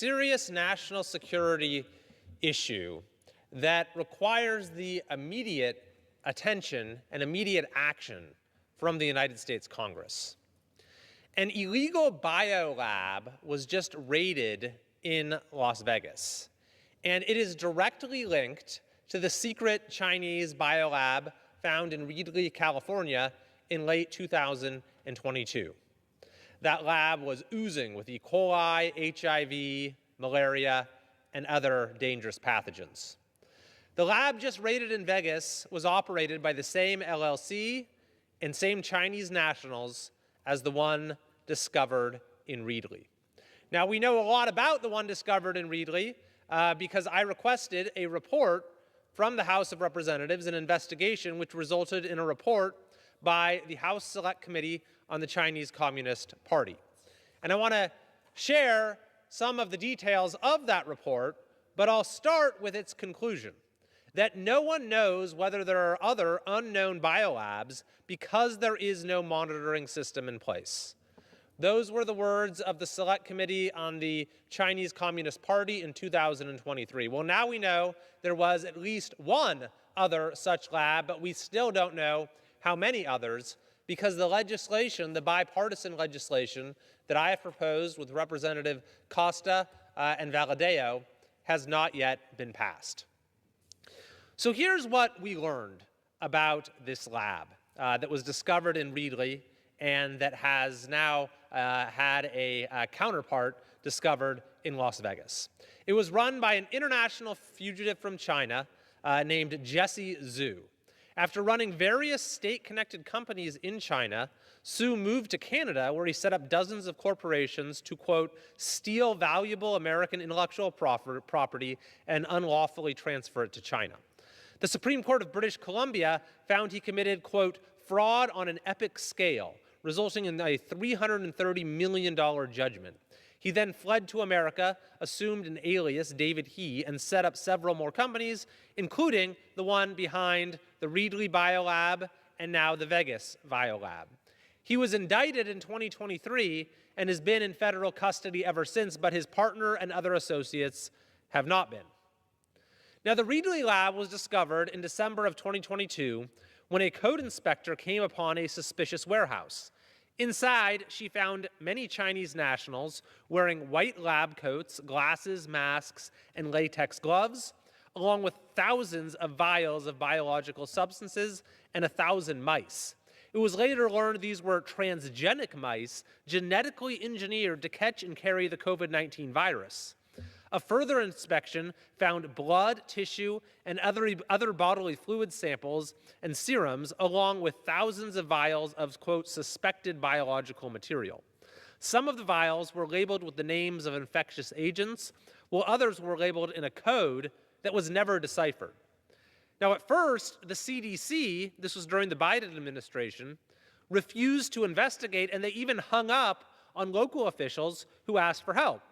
serious national security issue that requires the immediate attention and immediate action from the United States Congress. An illegal biolab was just raided in Las Vegas, and it is directly linked to the secret Chinese biolab found in Reedley, California in late 2022. That lab was oozing with E. coli, HIV, malaria, and other dangerous pathogens. The lab just raided in Vegas was operated by the same LLC and same Chinese nationals as the one discovered in Reedley. Now, we know a lot about the one discovered in Reedley because I requested a report from the House of Representatives, an investigation which resulted in a report by the House Select Committee on the Chinese Communist Party. And I want to share some of the details of that report, but I'll start with its conclusion, that no one knows whether there are other unknown biolabs because there is no monitoring system in place. Those were the words of the Select Committee on the Chinese Communist Party in 2023. Well, now we know there was at least one other such lab, but we still don't know how many others because the legislation, the bipartisan legislation that I have proposed with Representative Costa and Valadao has not yet been passed. So here's what we learned about this lab that was discovered in Reedley and that has now had a counterpart discovered in Las Vegas. It was run by an international fugitive from China named Jesse Zhu. After running various state-connected companies in China, Zhu moved to Canada where he set up dozens of corporations to, quote, steal valuable American intellectual property and unlawfully transfer it to China. The Supreme Court of British Columbia found he committed, quote, fraud on an epic scale, resulting in a $330 million judgment. He then fled to America, assumed an alias, David He, and set up several more companies, including the one behind the Reedley Biolab and now the Vegas Biolab. He was indicted in 2023 and has been in federal custody ever since, but his partner and other associates have not been. Now, the Reedley lab was discovered in December of 2022 when a code inspector came upon a suspicious warehouse. Inside, she found many Chinese nationals wearing white lab coats, glasses, masks, and latex gloves, along with thousands of vials of biological substances and 1,000 mice. It was later learned these were transgenic mice, genetically engineered to catch and carry the COVID-19 virus. A further inspection found blood, tissue, and other bodily fluid samples and serums, along with thousands of vials of, quote, suspected biological material. Some of the vials were labeled with the names of infectious agents, while others were labeled in a code that was never deciphered. Now, at first, the CDC, this was during the Biden administration, refused to investigate, and they even hung up on local officials who asked for help.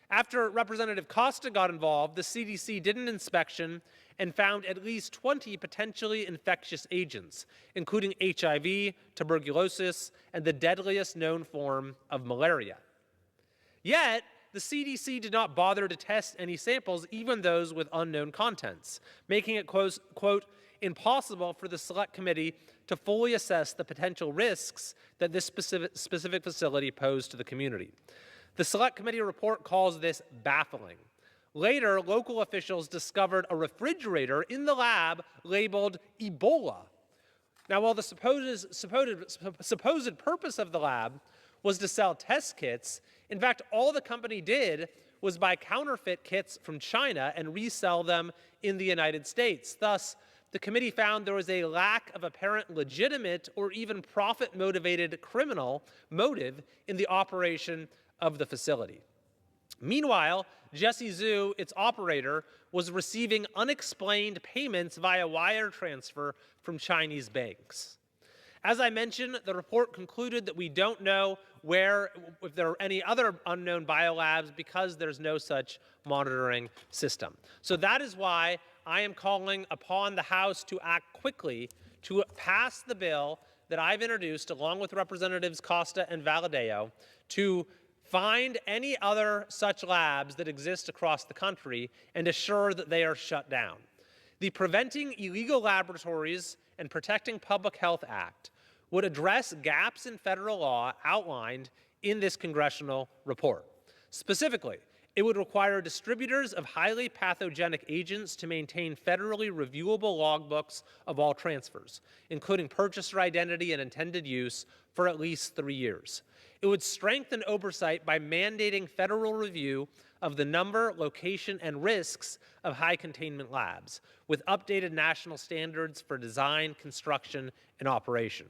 After Representative Costa got involved, the CDC did an inspection and found at least 20 potentially infectious agents, including HIV, tuberculosis, and the deadliest known form of malaria. Yet, the CDC did not bother to test any samples, even those with unknown contents, making it, quote, impossible for the Select Committee to fully assess the potential risks that this specific facility posed to the community. The Select Committee report calls this baffling. Later, local officials discovered a refrigerator in the lab labeled Ebola. Now, while the supposed purpose of the lab was to sell test kits, in fact, all the company did was buy counterfeit kits from China and resell them in the United States. Thus, the committee found there was a lack of apparent legitimate or even profit-motivated criminal motive in the operation of the facility. Meanwhile, Jesse Zhu, its operator, was receiving unexplained payments via wire transfer from Chinese banks. As I mentioned, the report concluded that we don't know if there are any other unknown biolabs because there's no such monitoring system. So that is why I am calling upon the House to act quickly to pass the bill that I've introduced along with Representatives Costa and Valadao to find any other such labs that exist across the country and assure that they are shut down. The Preventing Illegal Laboratories and Protecting Public Health Act would address gaps in federal law outlined in this congressional report. Specifically, it would require distributors of highly pathogenic agents to maintain federally reviewable logbooks of all transfers, including purchaser identity and intended use, for at least 3 years. It would strengthen oversight by mandating federal review of the number, location, and risks of high containment labs, with updated national standards for design, construction, and operation.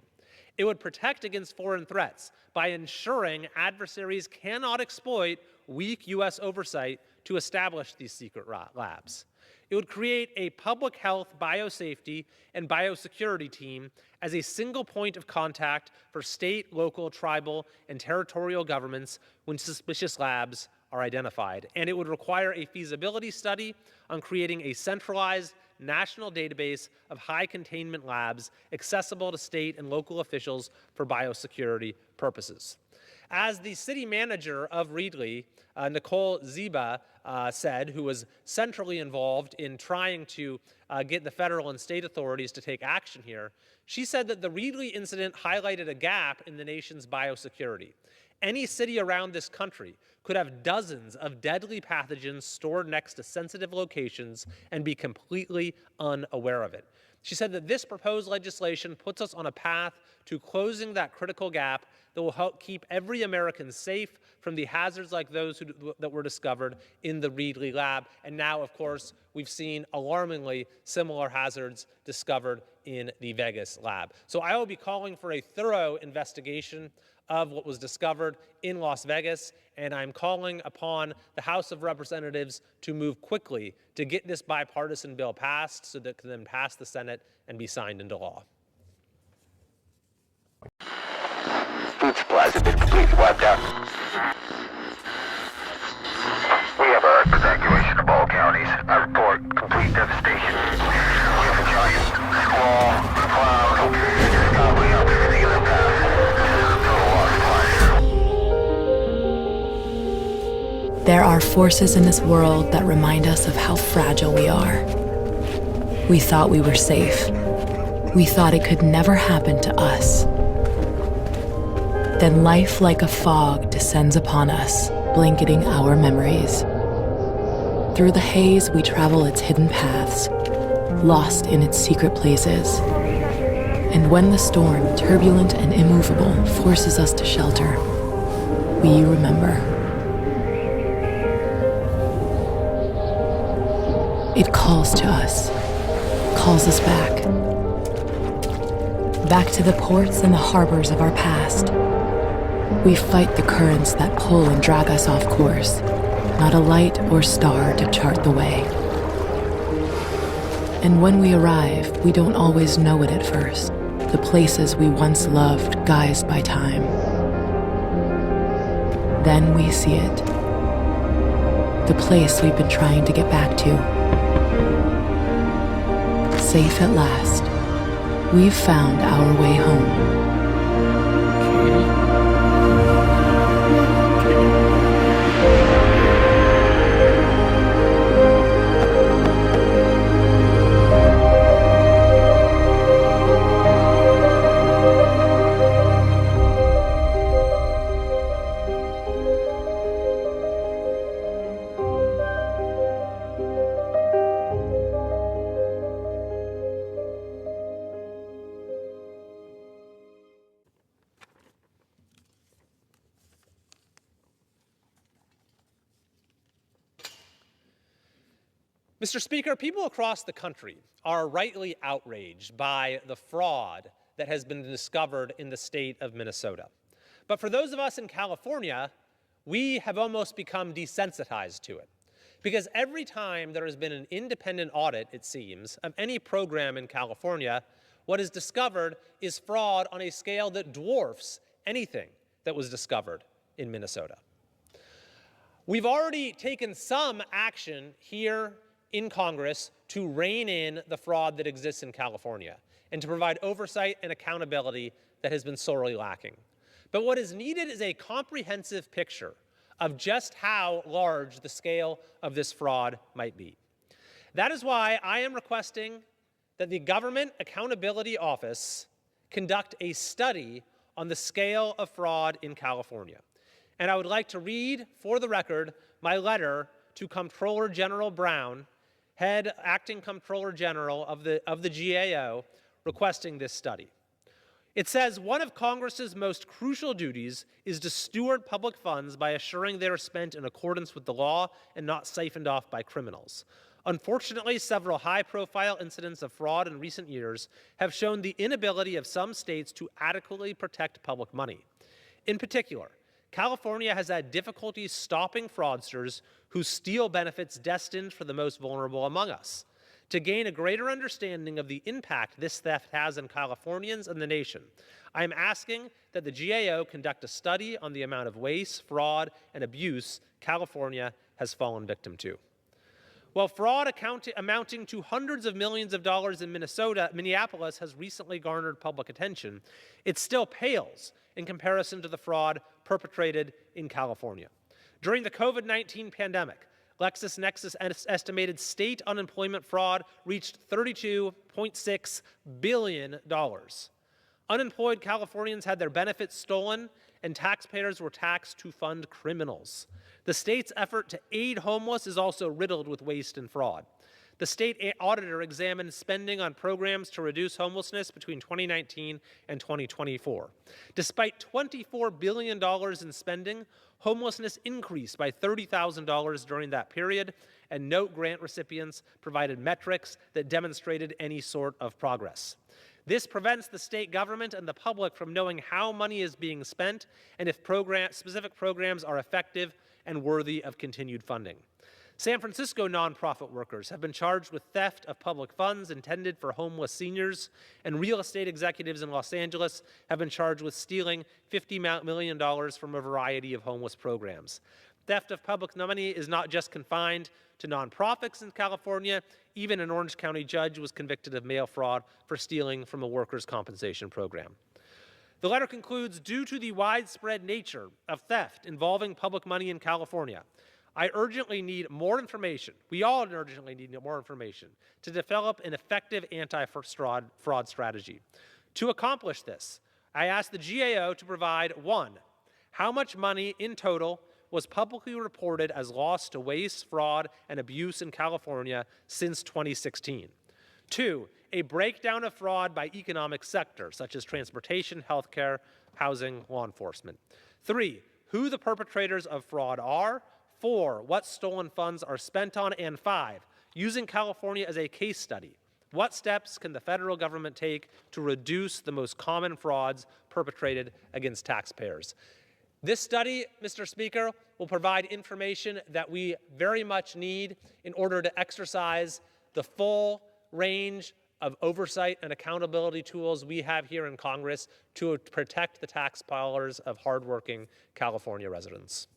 It would protect against foreign threats by ensuring adversaries cannot exploit weak U.S. oversight to establish these secret labs. It would create a public health, biosafety, and biosecurity team as a single point of contact for state, local, tribal, and territorial governments when suspicious labs are identified. And it would require a feasibility study on creating a centralized national database of high containment labs accessible to state and local officials for biosecurity purposes. As the city manager of Reedley, Nicole Ziba, said, who was centrally involved in trying to get the federal and state authorities to take action here, she said that the Reedley incident highlighted a gap in the nation's biosecurity. Any city around this country could have dozens of deadly pathogens stored next to sensitive locations and be completely unaware of it. She said that this proposed legislation puts us on a path to closing that critical gap that will help keep every American safe from the hazards like those that were discovered in the Reedley lab. And now, of course, we've seen alarmingly similar hazards discovered in the Vegas lab. So I will be calling for a thorough investigation of what was discovered in Las Vegas, and I'm calling upon the House of Representatives to move quickly to get this bipartisan bill passed so that it can then pass the Senate and be signed into law. Food supplies have been completely wiped out. We have a evacuation of all counties. I report complete devastation. We have a giant squall, cloud, gobbling up everything in their path. There are forces in this world that remind us of how fragile we are. We thought we were safe. We thought it could never happen to us. Then life like a fog descends upon us, blanketing our memories. Through the haze, we travel its hidden paths, lost in its secret places. And when the storm, turbulent and immovable, forces us to shelter, we remember. It calls to us, calls us back. Back to the ports and the harbors of our past. We fight the currents that pull and drag us off course, not a light or star to chart the way. And when we arrive, we don't always know it at first, the places we once loved guised by time. Then we see it, the place we've been trying to get back to. Safe at last, we've found our way home. Mr. Speaker, people across the country are rightly outraged by the fraud that has been discovered in the state of Minnesota. But for those of us in California, we have almost become desensitized to it. Because every time there has been an independent audit, it seems, of any program in California, what is discovered is fraud on a scale that dwarfs anything that was discovered in Minnesota. We've already taken some action here in Congress to rein in the fraud that exists in California and to provide oversight and accountability that has been sorely lacking. But what is needed is a comprehensive picture of just how large the scale of this fraud might be. That is why I am requesting that the Government Accountability Office conduct a study on the scale of fraud in California. And I would like to read, for the record, my letter to Comptroller General Brown, Acting Comptroller General of the GAO, requesting this study. It says, one of Congress's most crucial duties is to steward public funds by assuring they are spent in accordance with the law and not siphoned off by criminals. Unfortunately, several high-profile incidents of fraud in recent years have shown the inability of some states to adequately protect public money. In particular, California has had difficulty stopping fraudsters who steal benefits destined for the most vulnerable among us. To gain a greater understanding of the impact this theft has on Californians and the nation, I am asking that the GAO conduct a study on the amount of waste, fraud, and abuse California has fallen victim to. While fraud amounting to hundreds of millions of dollars in Minneapolis has recently garnered public attention, it still pales in comparison to the fraud perpetrated in California. During the COVID-19 pandemic, LexisNexis estimated state unemployment fraud reached $32.6 billion. Unemployed Californians had their benefits stolen, and taxpayers were taxed to fund criminals. The state's effort to aid homeless is also riddled with waste and fraud. The state auditor examined spending on programs to reduce homelessness between 2019 and 2024. Despite $24 billion in spending, homelessness increased by $30,000 during that period, and no grant recipients provided metrics that demonstrated any sort of progress. This prevents the state government and the public from knowing how money is being spent and if specific programs are effective and worthy of continued funding. San Francisco nonprofit workers have been charged with theft of public funds intended for homeless seniors, and real estate executives in Los Angeles have been charged with stealing $50 million from a variety of homeless programs. Theft of public money is not just confined to nonprofits in California. Even an Orange County judge was convicted of mail fraud for stealing from a workers' compensation program. The letter concludes, due to the widespread nature of theft involving public money in California, I urgently need more information. We all urgently need more information to develop an effective anti-fraud strategy. To accomplish this, I asked the GAO to provide, one, how much money in total was publicly reported as lost to waste, fraud, and abuse in California since 2016. Two, a breakdown of fraud by economic sector, such as transportation, healthcare, housing, law enforcement. Three, who the perpetrators of fraud are. Four, what stolen funds are spent on. And five, using California as a case study, what steps can the federal government take to reduce the most common frauds perpetrated against taxpayers? This study, Mr. Speaker, will provide information that we very much need in order to exercise the full range of oversight and accountability tools we have here in Congress to protect the tax dollars of hardworking California residents.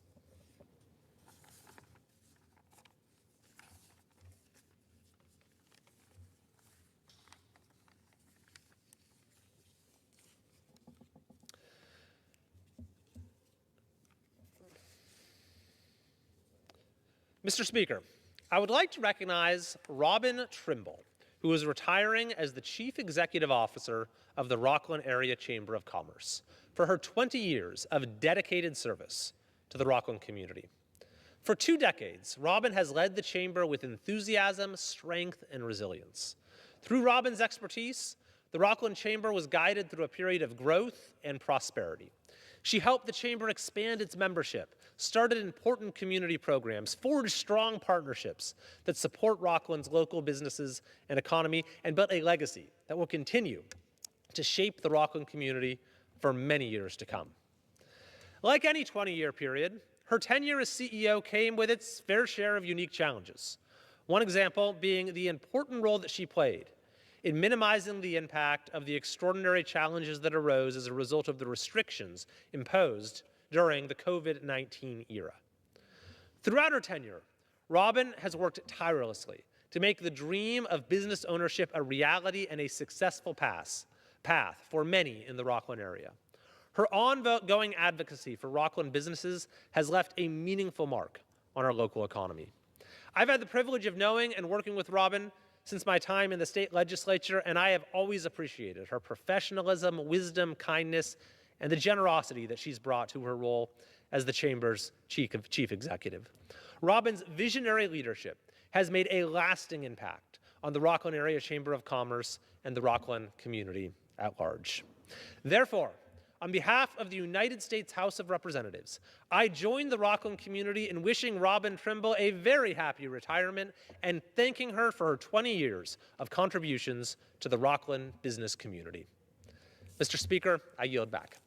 Mr. Speaker, I would like to recognize Robin Trimble, who is retiring as the Chief Executive Officer of the Rockland Area Chamber of Commerce, for her 20 years of dedicated service to the Rockland community. For 2 decades, Robin has led the Chamber with enthusiasm, strength, and resilience. Through Robin's expertise, the Rockland Chamber was guided through a period of growth and prosperity. She helped the Chamber expand its membership, started important community programs, forged strong partnerships that support Rockland's local businesses and economy, and built a legacy that will continue to shape the Rockland community for many years to come. Like any 20-year period, her tenure as CEO came with its fair share of unique challenges. One example being the important role that she played in minimizing the impact of the extraordinary challenges that arose as a result of the restrictions imposed during the COVID-19 era. Throughout her tenure, Robin has worked tirelessly to make the dream of business ownership a reality and a successful path for many in the Rockland area. Her ongoing advocacy for Rockland businesses has left a meaningful mark on our local economy. I've had the privilege of knowing and working with Robin since my time in the state legislature, and I have always appreciated her professionalism, wisdom, kindness, and the generosity that she's brought to her role as the Chamber's chief executive. Robin's visionary leadership has made a lasting impact on the Rockland Area Chamber of Commerce and the Rockland community at large. Therefore, on behalf of the United States House of Representatives, I join the Rockland community in wishing Robin Trimble a very happy retirement and thanking her for her 20 years of contributions to the Rockland business community. Mr. Speaker, I yield back.